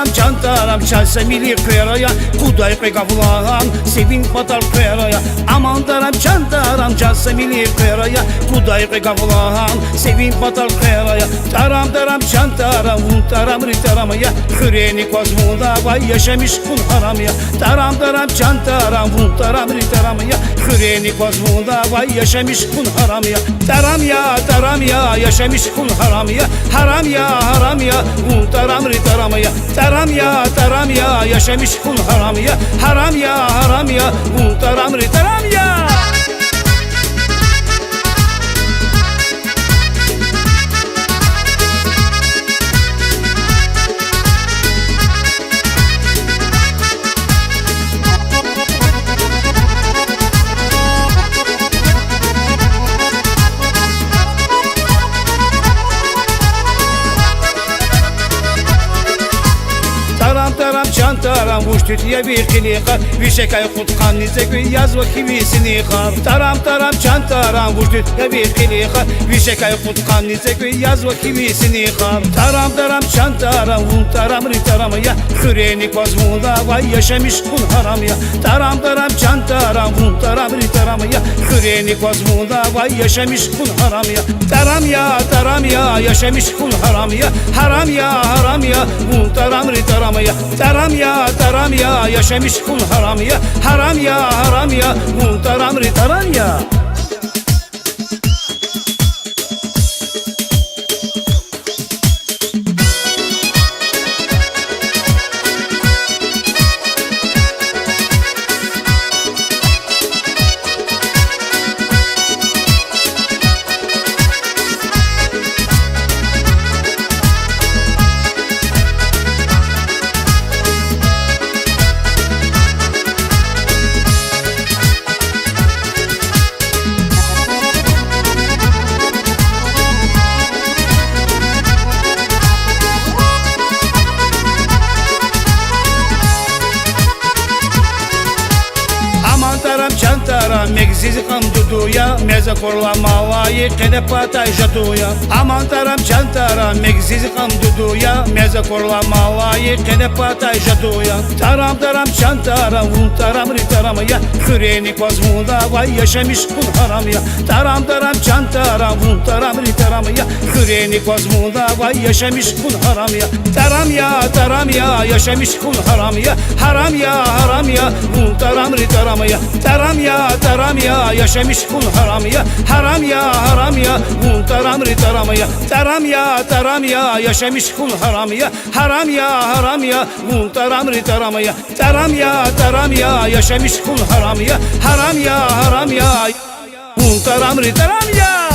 cantaram çalsa milli kıyaraya Kuday kıyavulahan sevin batar kıyaraya Aman daram cantaram çalsa milli kıyaraya Kuday kıyavulahan sevin batar kıyaraya Taram cantaram untaram ritaramaya Hüreni kozmunda vay yaşamış kun haramaya Taram cantaram untaram ritaramaya Hüreni kozmunda vay yaşamış kun haramaya Taram ya yaşamış kun haramaya Haram ya untaram ritaramaya Taram ya yaşamış kun haramaya Haram ya untaram ritaramaya Taram vuştut ya bir kiliqar Vişekay kutkan nizek yaz ve kivisini qar Taram cantaram vuştut ya bir kiliqar Vişekay kutkan nizek yaz ve kivisini qar Taram cantaram untaram ritaramaya Hüreni kozmunda vay yaşamış kun haramaya Taram cantaram untaram ritaramaya Hüreni kozmunda vay yaşamış kun haramaya Taram ya yaşamış kun haramaya Haram ya untaram ritaramaya Taram ya yaşamış kun haramaya Haram ya untaram ritaramaya Cantaram megziz qam duduya Meza korlama layık kene patay jatuya Aman taram cantaram megziz qam duduya Meza korlama layık kene patay jatuya Taram cantaram untaram ritaramaya Hüreni kozmunda vay yaşamış kun haramaya Taram cantaram untaram ritaramaya Hüreni kozmunda vay yaşamış kun haramaya Taram ya yaşamış kun haramaya Haram ya untaram ritaramaya Taram ya yaşamış kun haramaya Haram ya untaram ritaramaya Taram ya yaşamış kun haramaya Haram ya untaram ritaramaya Taram ya yaşamış kun haramaya Haram ya untaram ritaramaya